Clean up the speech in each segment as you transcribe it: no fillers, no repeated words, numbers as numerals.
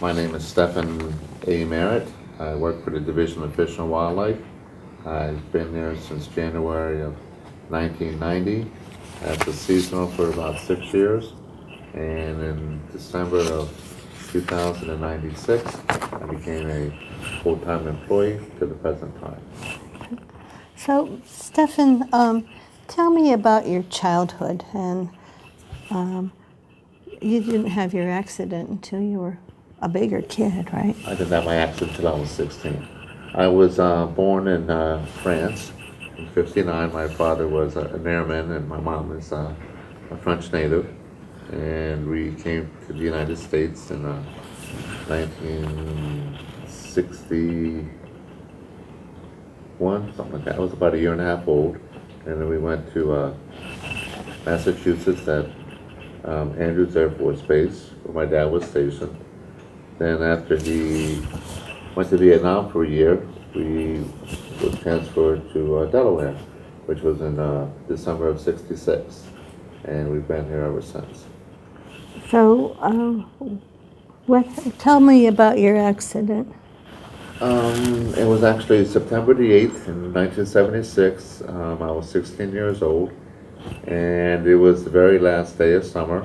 My name is Stephen A. Merritt. I work for the Division of Fish and Wildlife. I've been there since January of 1990 as a seasonal for about 6 years. And in December of 2096, I became a full-time employee to the present time. So, Stephen, tell me about your childhood. And you didn't have your accident until you were a bigger kid, right? I didn't have my accident until I was 16. I was born in France in '59. My father was an airman and my mom is a French native. And we came to the United States in 1961, something like that. I was about a year and a half old. And then we went to Massachusetts at Andrews Air Force Base, where my dad was stationed. Then after he went to Vietnam for a year, we were transferred to Delaware, which was in December of '66. And we've been here ever since. So, tell me about your accident. It was actually September the 8th in 1976. I was 16 years old, and it was the very last day of summer.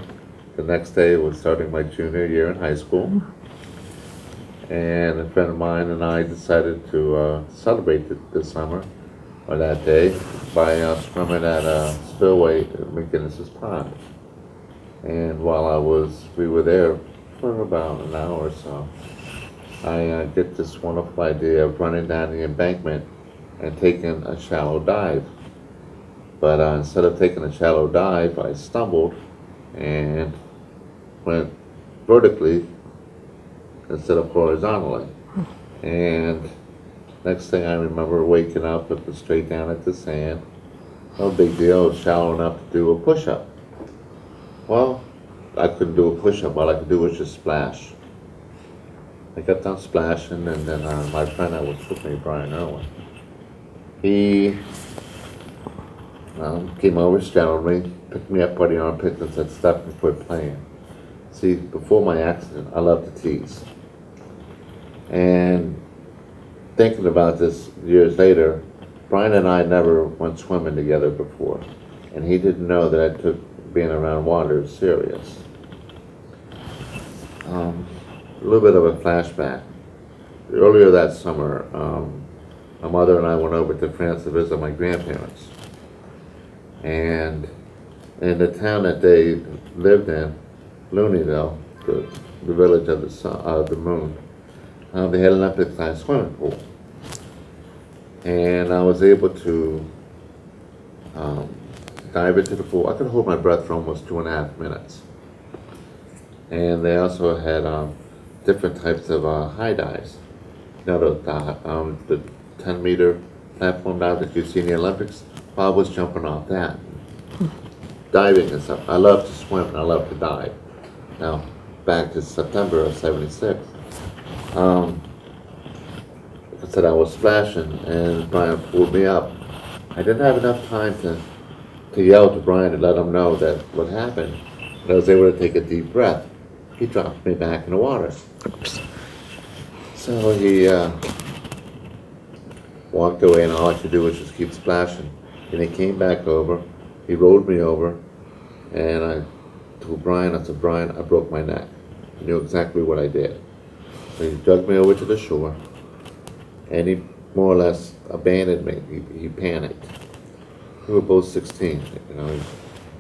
The next day was starting my junior year in high school. And a friend of mine and I decided to celebrate this summer, or that day, by swimming at a spillway at McGinnis's Pond. And while we were there for about an hour or so, I get this wonderful idea of running down the embankment and taking a shallow dive. But instead of taking a shallow dive, I stumbled and went vertically instead of horizontally. And next thing I remember waking up, looking straight down at the sand. No big deal, it was shallow enough to do a push-up. Well, I couldn't do a push-up. All I could do was just splash. I got done splashing, and then my friend that was with me, Brian Irwin, he came over, straddled me, picked me up by the armpit and said, "Stop and quit playing." See, before my accident, I loved to tease. And thinking about this years later, Brian and I never went swimming together before, and he didn't know that I took being around water serious. A little bit of a flashback. Earlier that summer, my mother and I went over to France to visit my grandparents. And in the town that they lived in, Looneyville, the village of the moon, they had an Olympic-sized swimming pool. And I was able to dive into the pool. I could hold my breath for almost 2.5 minutes. And they also had different types of high dives. You know, the 10-meter platform dive that you see in the Olympics? Bob was jumping off that. Diving and stuff. I love to swim and I love to dive. Now, back to September of '76. Like I said, I was splashing and Brian pulled me up. I didn't have enough time to yell to Brian to let him know that what happened. But I was able to take a deep breath. He dropped me back in the water. Oops. So he walked away, and all I could do was just keep splashing. And he came back over, he rolled me over, and I told Brian, I said, "Brian, I broke my neck." He knew exactly what I did. So he dragged me over to the shore, and he more or less abandoned me. He panicked. We were both 16, you know.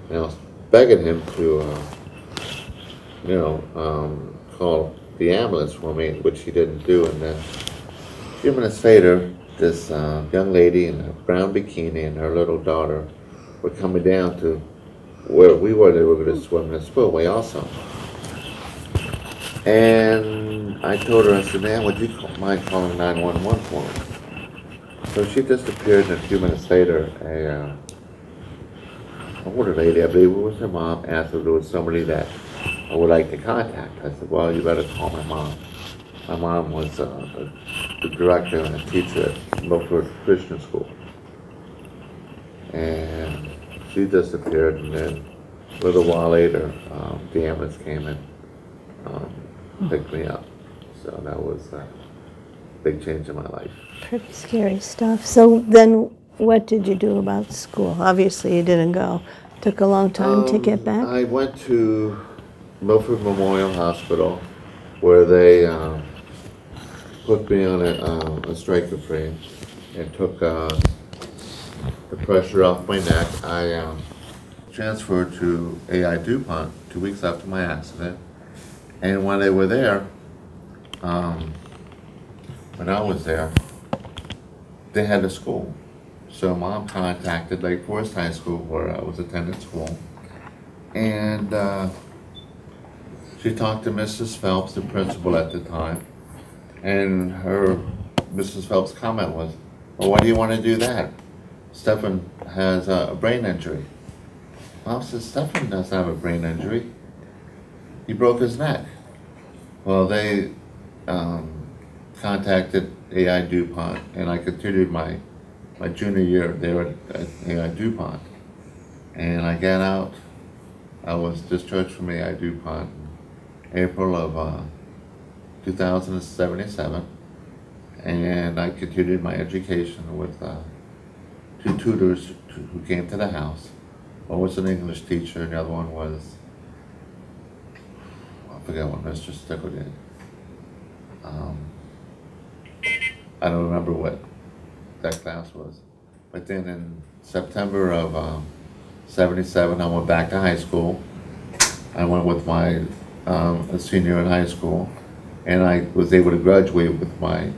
And I was begging him to, call the ambulance for me, which he didn't do. And then a few minutes later, this young lady in a brown bikini and her little daughter were coming down to where we were. They were going to swim in the spillway also. And I told her, I said, "Ma'am, would you mind calling 911 for me?" So she disappeared, and a few minutes later, an older lady, I believe it was her mom, asked if there was somebody that I would like to contact. I said, "Well, you better call my mom." My mom was the director and a teacher at Milford Christian School. And she disappeared, and then a little while later, the ambulance came and picked me up. So that was a big change in my life. Pretty scary stuff. So then what did you do about school? Obviously you didn't go. Took a long time to get back? I went to Milford Memorial Hospital, where they put me on a strike-free and took the pressure off my neck. I transferred to AI DuPont 2 weeks after my accident. And when they were there, when I was there, they had a school. So Mom contacted Lake Forest High School, where I was attending school, and she talked to Mrs. Phelps, the principal at the time, and Mrs. Phelps' comment was, "Well, why do you want to do that? Stephan has a brain injury." Mom said, "Stephan doesn't have a brain injury. He broke his neck." Well, they contacted AI DuPont, and I continued my junior year there at AI DuPont. And I got out. I was discharged from AI DuPont in April of 2077, and I continued my education with two tutors who came to the house. One was an English teacher, and the other one was, I forget what Mr. Stickle did. I don't remember what that class was. But then in September of 77, I went back to high school. I went with my a senior in high school, and I was able to graduate with my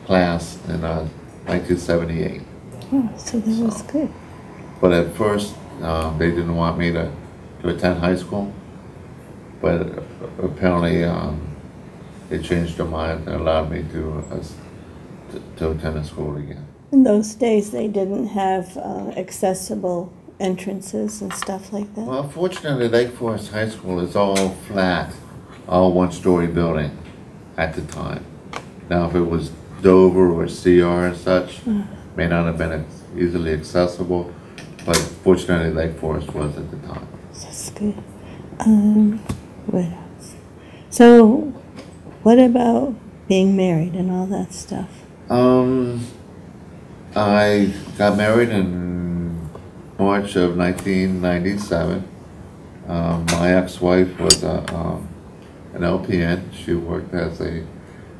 class in 1978. Oh, so that was good. But at first, they didn't want me to attend high school. But apparently, they changed their mind and allowed me to attend a school again. In those days, they didn't have accessible entrances and stuff like that. Well, fortunately, Lake Forest High School is all flat, all one-story building at the time. Now, if it was Dover or CR and such, may not have been easily accessible, but fortunately, Lake Forest was at the time. That's good. What else? So, what about being married and all that stuff? I got married in March of 1997. My ex-wife was an LPN. She worked as a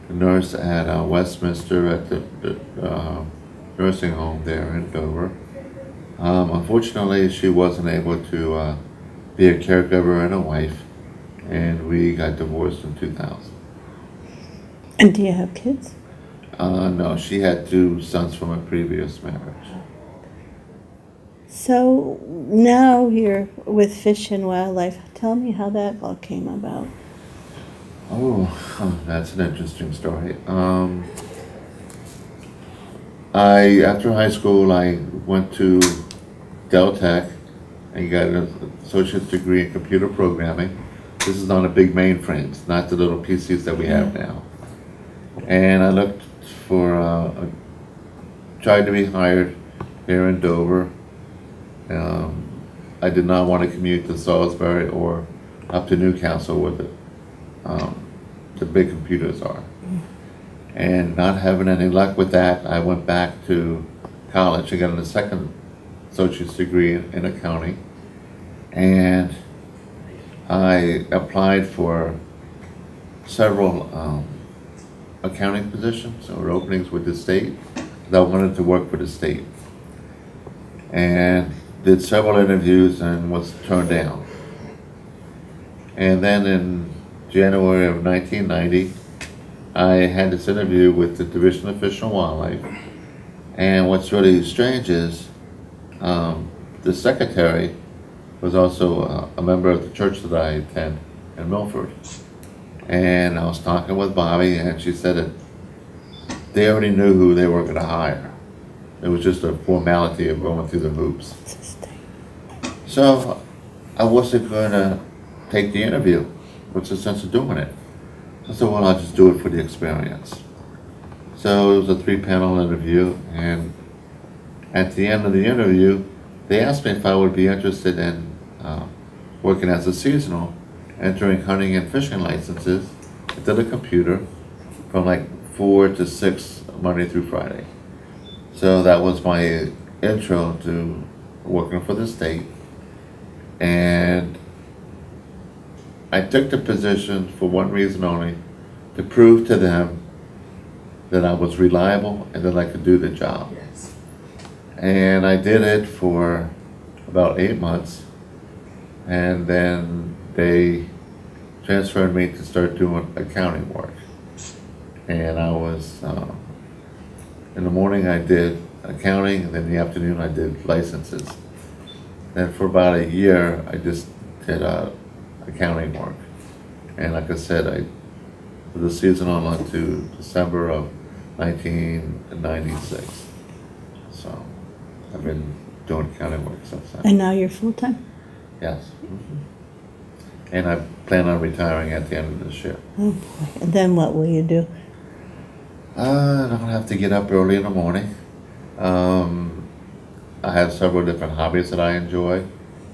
nurse at Westminster at the nursing home there in Dover. Unfortunately, she wasn't able to be a caregiver and a wife, and we got divorced in 2000. And do you have kids? No, she had 2 sons from a previous marriage. So now you're with Fish and Wildlife. Tell me how that all came about. Oh, that's an interesting story. After high school, I went to Del Tech and got an associate's degree in computer programming. This is on the big mainframes, not the little PCs that we have now. And I looked for, tried to be hired here in Dover. I did not want to commute to Salisbury or up to Newcastle where the big computers are. And not having any luck with that, I went back to college. I got a second associate's degree in accounting. And I applied for several accounting positions or openings with the state. I wanted to work for the state. And did several interviews and was turned down. And then in January of 1990, I had this interview with the Division of Fish and Wildlife. And what's really strange is the secretary was also a member of the church that I attend in Milford. And I was talking with Bobby, and she said that they already knew who they were going to hire. It was just a formality of going through the hoops. So I wasn't going to take the interview. What's the sense of doing it? I said, well, I'll just do it for the experience. So it was a 3-panel interview, and at the end of the interview, they asked me if I would be interested in working as a seasonal, entering hunting and fishing licenses into the computer, from like 4 to 6 Monday through Friday. So that was my intro to working for the state. And I took the position for one reason only, to prove to them that I was reliable and that I could do the job. Yes. And I did it for about 8 months, and then they transferred me to start doing accounting work. And I was, in the morning I did accounting, and then in the afternoon I did licenses. Then for about a year I just did accounting work. And like I said, I was a seasonal until December of 1996. So I've been doing accounting work since then. And now you're full-time? Yes. Mm-hmm. And I plan on retiring at the end of this year. Oh boy. And then what will you do? I don't have to get up early in the morning. I have several different hobbies that I enjoy.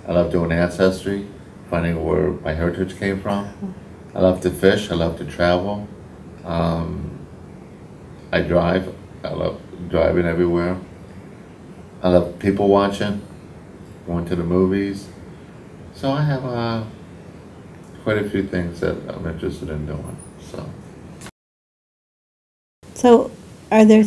I love doing ancestry, finding where my heritage came from. I love to fish. I love to travel. I drive. I love driving everywhere. I love people watching, going to the movies. So I have quite a few things that I'm interested in doing. So are there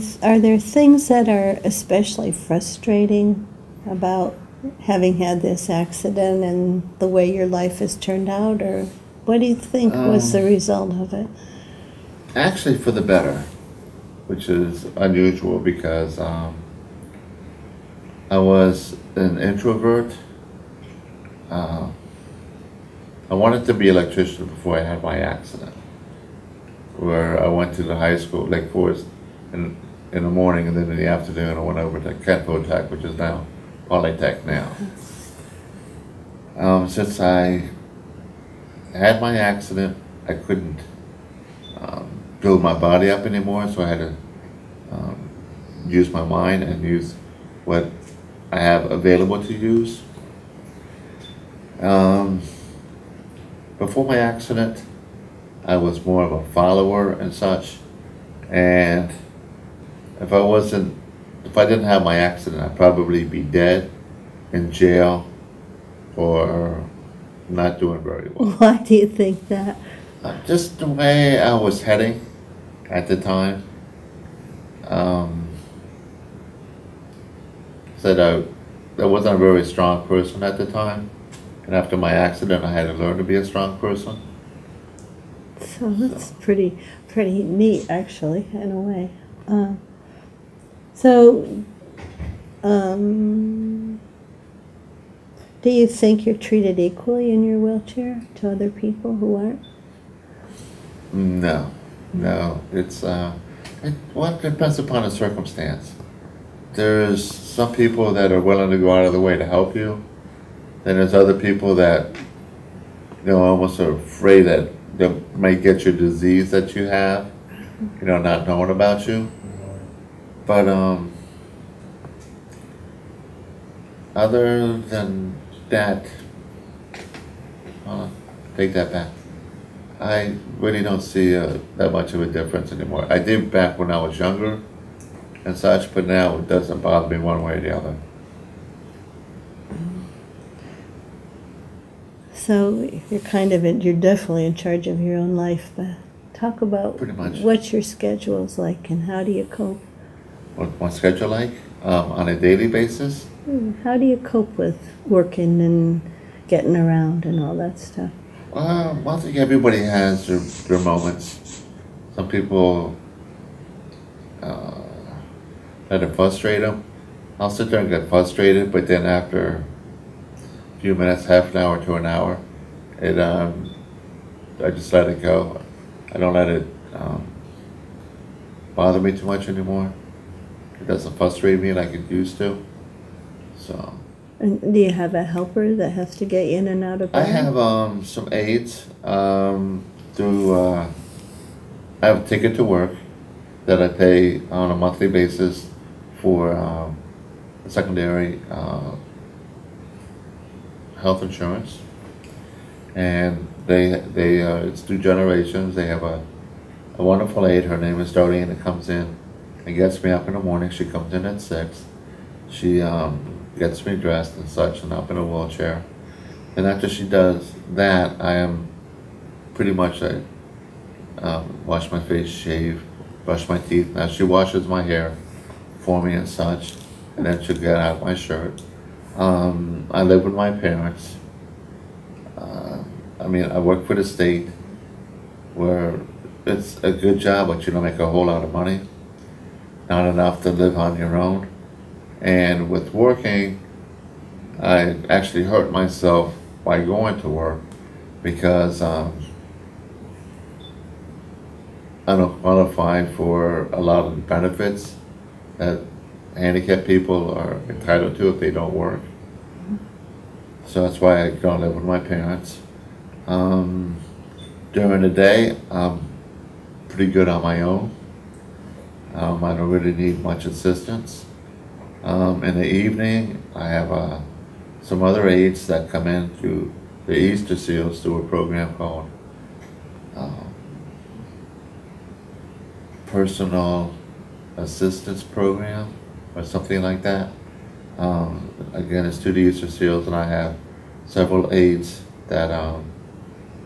things that are especially frustrating about having had this accident and the way your life has turned out, or what do you think was the result of it? Actually, for the better, which is unusual because I was an introvert. I wanted to be an electrician before I had my accident, where I went to the high school, Lake Forest, in the morning, and then in the afternoon I went over to Kent Tech, which is now Polytech now. Since I had my accident, I couldn't build my body up anymore, so I had to use my mind and use what I have available to use. Before my accident, I was more of a follower and such, and if I didn't have my accident, I'd probably be dead, in jail, or not doing very well. Why do you think that? Just the way I was heading at the time. Said I wasn't a very strong person at the time, and after my accident I had to learn to be a strong person. So that's pretty neat, actually, in a way. Do you think you're treated equally in your wheelchair to other people who aren't? No. It's it depends upon the circumstance. There's some people that are willing to go out of the way to help you. Then there's other people that, almost are afraid that they might get your disease that you have, not knowing about you. But other than that, take that back. I really don't see that much of a difference anymore. I did back when I was younger and such, but now it doesn't bother me one way or the other. So you're definitely in charge of your own life, but talk about Pretty much. what your schedule is like and how do you cope? What's my schedule like? On a daily basis? How do you cope with working and getting around and all that stuff? I think everybody has their moments. Some people let it frustrate them. I'll sit there and get frustrated, but then after a few minutes, half an hour to an hour, I just let it go. I don't let it bother me too much anymore. It doesn't frustrate me like it used to. So. And do you have a helper that has to get in and out of bed? I have some aides through. I have a ticket to work that I pay on a monthly basis for secondary health insurance, and it's through Generations. They have a a wonderful aide. Her name is Darlene, that comes in and gets me up in the morning. She comes in at 6. She gets me dressed and such and up in a wheelchair. And after she does that, I am pretty much wash my face, shave, brush my teeth. Now she washes my hair for me and such, and then she'll get out my shirt. I live with my parents. I work for the state, where it's a good job, but you don't make a whole lot of money. Not enough to live on your own. And with working, I actually hurt myself by going to work because I don't qualify for a lot of the benefits that handicapped people are entitled to if they don't work. So that's why I go live with my parents. During the day, I'm pretty good on my own. I don't really need much assistance. In the evening, I have some other aides that come in through the Easter Seals through a program called Personal Assistance Program or something like that. Again, it's through the Easter Seals, and I have several aides that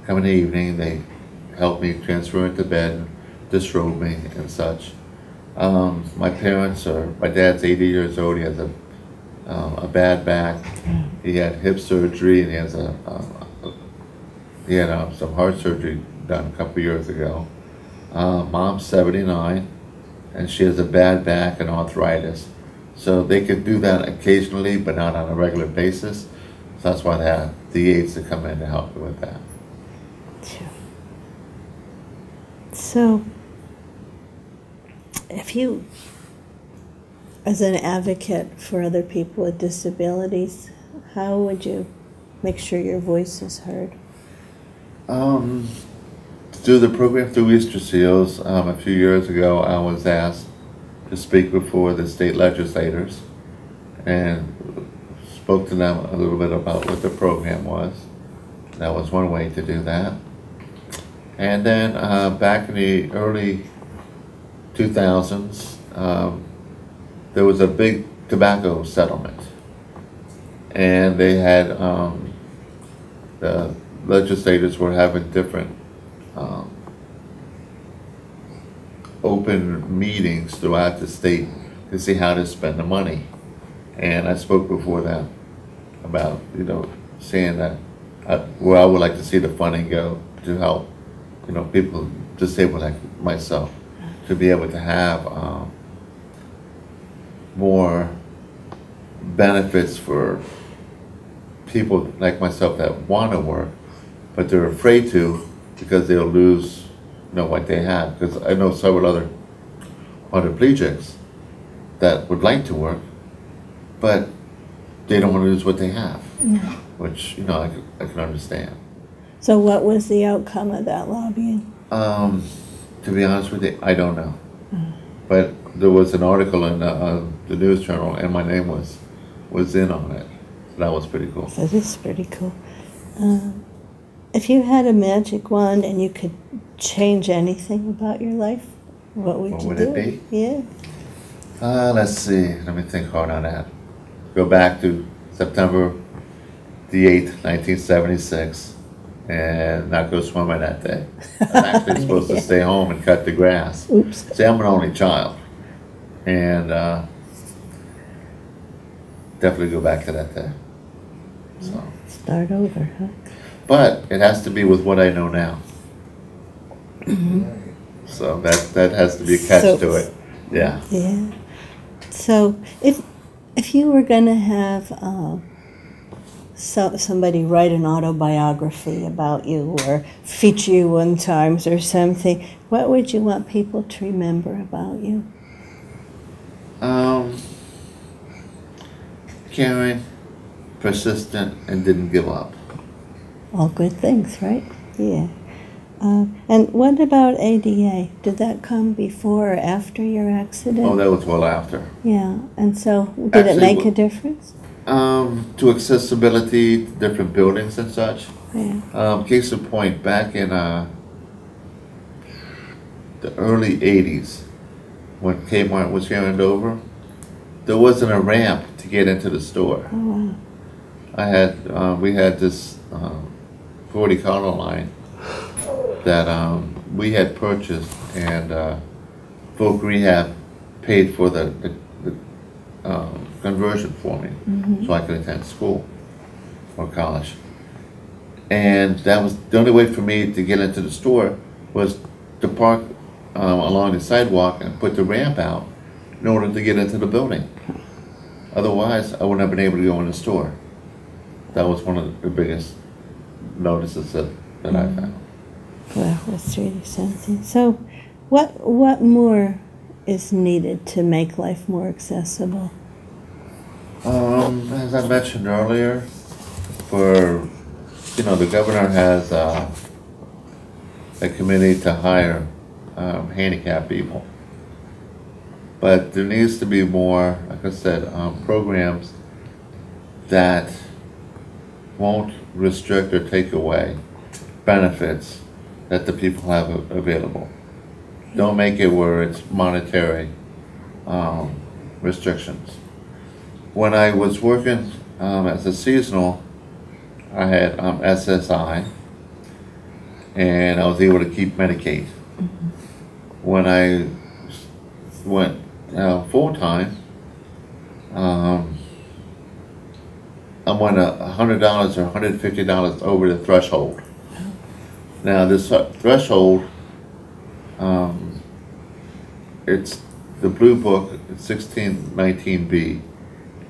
come in the evening. They help me transfer into bed, disrobe me and such. My dad's 80 years old. He has a bad back. He had hip surgery, and he had some heart surgery done a couple years ago. Mom's 79, and she has a bad back and arthritis. So they could do that occasionally, but not on a regular basis. So that's why they have the aides to come in to help me with that. Sure. So, if you, as an advocate for other people with disabilities, how would you make sure your voice is heard? Through the program through Easter Seals, a few years ago, I was asked to speak before the state legislators and spoke to them a little bit about what the program was. That was one way to do that. And then back in the early 2000s, there was a big tobacco settlement, and they had the legislators were having different open meetings throughout the state to see how to spend the money. And I spoke before that about, saying that where I would like to see the funding go to help, people disabled like myself to be able to have more benefits for people like myself that want to work, but they're afraid to because they'll lose what they have. Because I know several other quadriplegics that would like to work, but they don't want to lose what they have, which I can understand. So what was the outcome of that lobbying? To be honest with you, I don't know. But there was an article in the news journal, and my name was in on it. So that was pretty cool. That is pretty cool. If you had a magic wand and you could change anything about your life, what would you do? What would it be? Yeah. Let's see. Let me think hard on that. Go back to September the 8th, 1976, and not go swimming that day. I'm actually supposed to stay home and cut the grass. Oops. See, I'm an only child, and definitely go back to that day. So. Start over, huh? But it has to be with what I know now. So that has to be a catch to it. Yeah. Yeah. So if you were going to have somebody write an autobiography about you or feature you 1 time or something, what would you want people to remember about you? Caring, persistent, and didn't give up. All good things, right? Yeah. And what about ADA? Did that come before or after your accident? Oh, that was well after. Yeah. And so did it make a difference? To accessibility to different buildings and such. Yeah. Case in point, back in the early 80s, when Kmart was here in Dover, there wasn't a ramp to get into the store. Oh, wow. We had this 40 color line that we had purchased, and Folk Rehab paid for the conversion for me, so I could attend school or college. And that was the only way for me to get into the store, was to park along the sidewalk and put the ramp out in order to get into the building. Otherwise, I wouldn't have been able to go in the store. That was one of the biggest notices that I found. Well, that's really something. So, what more is needed to make life more accessible? As I mentioned earlier, the governor has a committee to hire handicapped people. But there needs to be more, like I said, programs that won't restrict or take away benefits that the people have available. Don't make it where it's monetary restrictions. When I was working as a seasonal, I had SSI, and I was able to keep Medicaid. When I went full-time, I went $100 or $150 over the threshold. Now this threshold, it's the blue book, it's 1619B,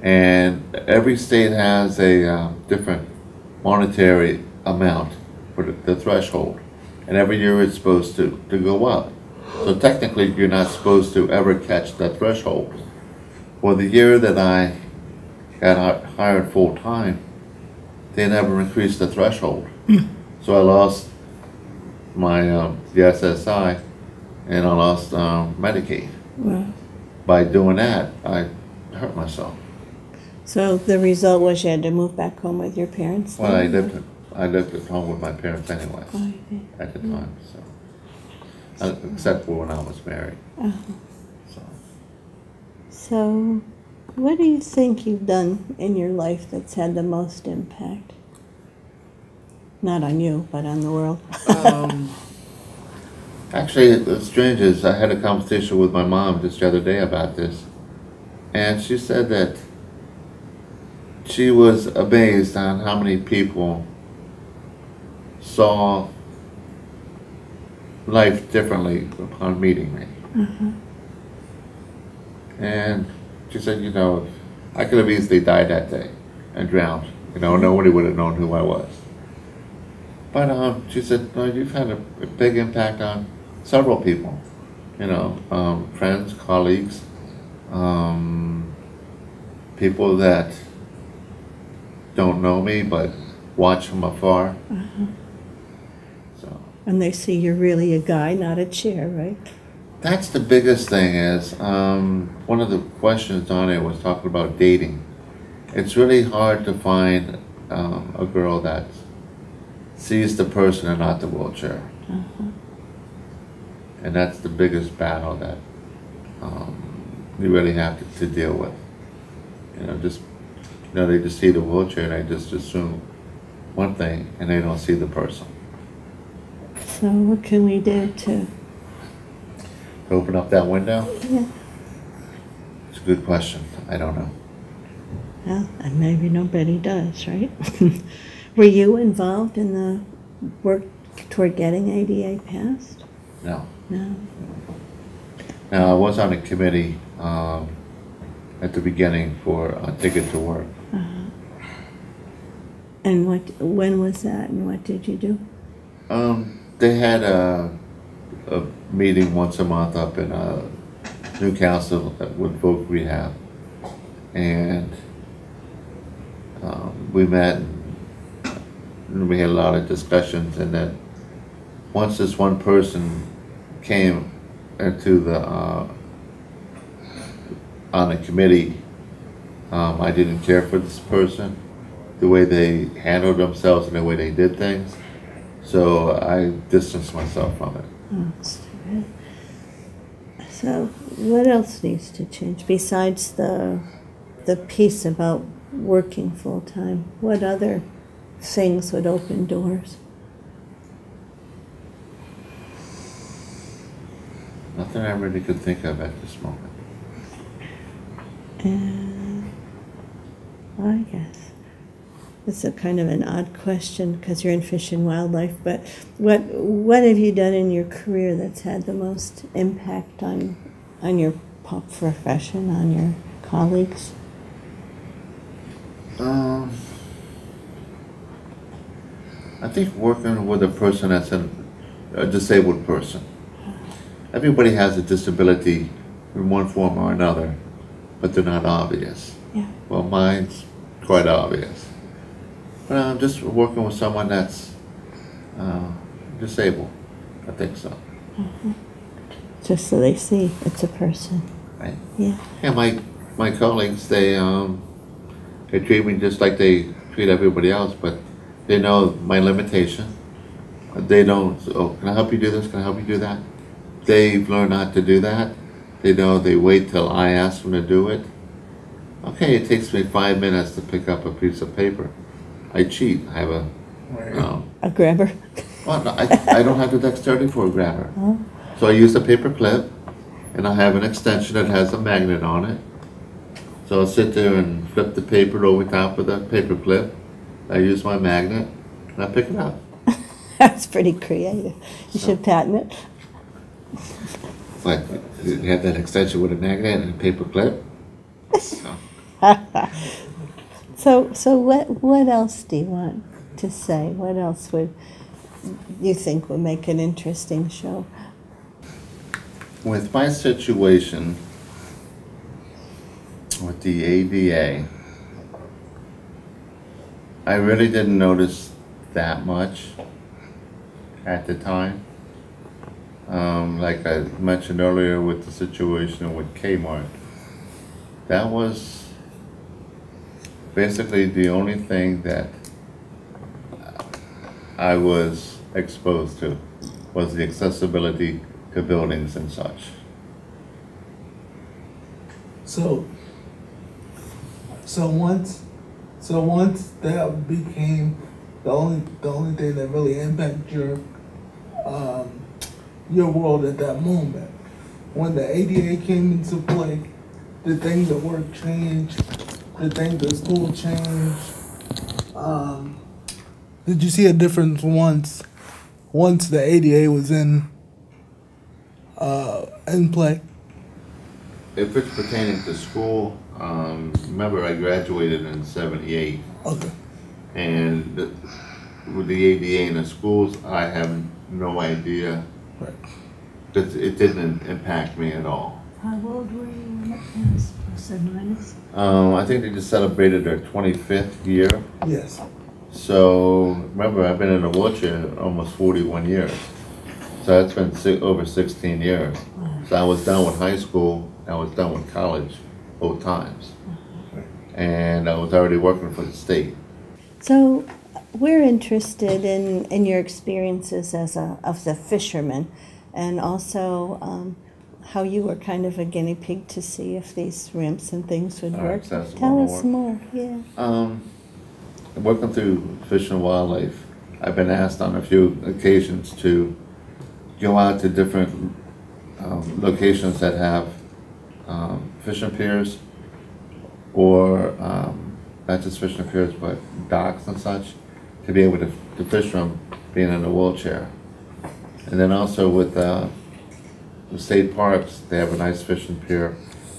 and every state has a different monetary amount for the threshold, and every year it's supposed to go up. So technically you're not supposed to ever catch that threshold. Well, the year that I got hired full-time, they never increased the threshold. So I lost my the SSI, and I lost Medicaid. Wow. By doing that, I hurt myself. So the result was you had to move back home with your parents? Well, I lived at home with my parents anyway at the time, so except for when I was married. So, what do you think you've done in your life that's had the most impact? Not on you, but on the world. Actually, the strange is I had a conversation with my mom just the other day about this, and she said that she was amazed on how many people saw life differently upon meeting me. And she said, I could have easily died that day and drowned. Nobody would have known who I was. But she said, no, you've had a big impact on several people. Friends, colleagues, people that don't know me but watch from afar. So. And they see you're really a guy, not a chair, right? That's the biggest thing is, one of the questions on it was talking about dating. It's really hard to find a girl that sees the person and not the wheelchair. And that's the biggest battle that you really have to deal with. They just see the wheelchair and they just assume one thing and they don't see the person. So what can we do to open up that window? Yeah. It's a good question. I don't know. Well, and maybe nobody does, right? Were you involved in the work toward getting ADA passed? No. No. Now, I was on a committee at the beginning for Ticket to Work. And when was that, and what did you do? They had a meeting once a month up in Newcastle with Folk Rehab, and we met and we had a lot of discussions, and then once this one person came into the on a committee, I didn't care for this person, the way they handled themselves and the way they did things, so I distanced myself from it. Oh, that's too bad. So what else needs to change besides the piece about working full-time? What other things would open doors? Nothing I really could think of at this moment. And well, I guess it's a kind of an odd question because you're in fish and wildlife, but what have you done in your career that's had the most impact on your profession, on your colleagues? I think working with a person that's a disabled person. Everybody has a disability in one form or another, but they're not obvious. Yeah. Well, mine's quite obvious. But I'm just working with someone that's disabled. I think so. Mm-hmm. Just so they see it's a person. Right? Yeah. Yeah, my colleagues, they treat me just like they treat everybody else, but they know my limitation. They don't, oh, can I help you do this? Can I help you do that? They've learned not to do that. They know they wait till I ask them to do it. Okay, it takes me 5 minutes to pick up a piece of paper. I cheat. I have A grabber? well, no, I don't have the dexterity for a grabber. Oh. So I use a paper clip, and I have an extension that has a magnet on it. So I'll sit there and flip the paper over top of the paper clip. I use my magnet, and I pick it up. That's pretty creative. You should patent it. But you have that extension with a magnet and a paper clip. So what else do you want to say? What else would you think would make an interesting show? With my situation with the ADA, I really didn't notice that much at the time. Like I mentioned earlier with the situation with Kmart, that was basically the only thing that I was exposed to, was the accessibility to buildings and such. So once that became the only thing that really impacted your world at that moment, when the ADA came into play, did things at work change? Did things at school change? Did you see a difference once the ADA was in play? If it's pertaining to school, remember I graduated in '78. Okay. And with the ADA in the schools, I have no idea. Right. Because it didn't impact me at all. How old were you when it passed, plus or minus? I think they just celebrated their 25th year. Yes. So remember, I've been in a wheelchair almost 41 years. So that's been over 16 years. So I was done with high school, I was done with college both times. And I was already working for the state. So we're interested in your experiences as a fisherman, and also how you were kind of a guinea pig to see if these ramps and things would work. Tell us more. Yeah. Working through Fish and Wildlife, I've been asked on a few occasions to go out to different locations that have fishing piers, or not just fishing piers, but docks and such, to be able to fish from being in a wheelchair. And then also with the state parks, they have a nice fishing pier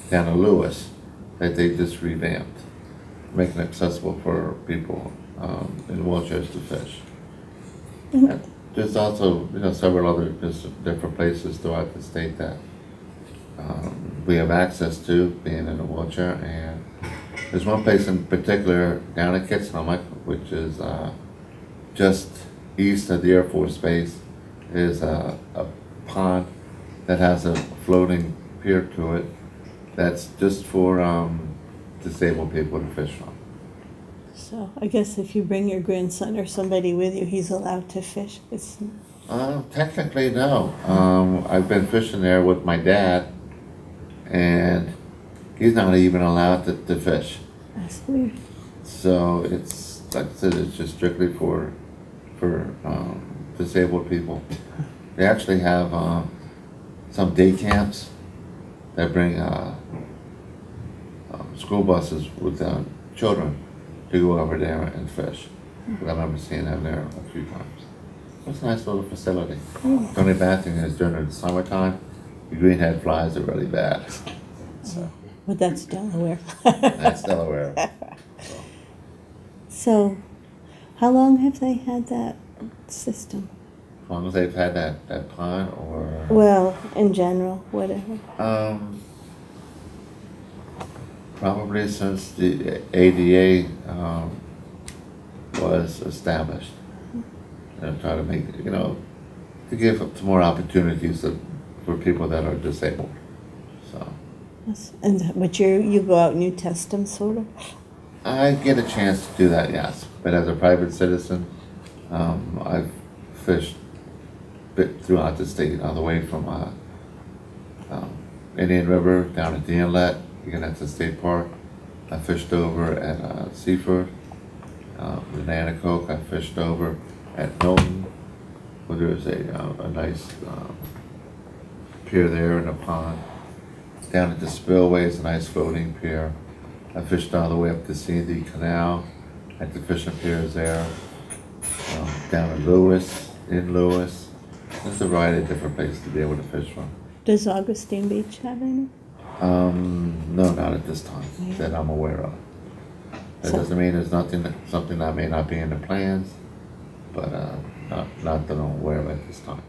down in Lewis that they just revamped, making it accessible for people in wheelchairs to fish. And there's also several other just different places throughout the state that we have access to, being in a wheelchair. And there's one place in particular down at Kitsonomic, which is just east of the Air Force Base, is a pond that has a floating pier to it that's just for disabled people to fish from. So I guess if you bring your grandson or somebody with you, he's allowed to fish. Technically, no. I've been fishing there with my dad and he's not even allowed to fish. That's weird. So it's, like I said, it's just strictly for disabled people. They actually have some day camps that bring school buses with children to go over there and fish. I remember seeing them there a few times. It's a nice little facility. The only bad thing is during the summertime, the greenhead flies are really bad. So But that's Delaware. that's Delaware. So, how long have they had that system? As long as they've had that pond or Well, in general, whatever. probably since the ADA was established. And try to make, to give some more opportunities for people that are disabled. So But you go out and you test them, sort of? I get a chance to do that, yes. But as a private citizen, I've fished throughout the state, all the way from Indian River down at the inlet, again at the state park. I fished over at Seaford, the Nanacoke. I fished over at Milton, where there's a nice pier there and a pond. Down at the spillway is a nice floating pier. I fished all the way up to see the canal at the fishing piers there. Down in Lewis. There's a variety of different places to be able to fish from. Does Augustine Beach have any? No, not at this time that I'm aware of. That doesn't mean there's something that may not be in the plans, but not that I'm aware of at this time.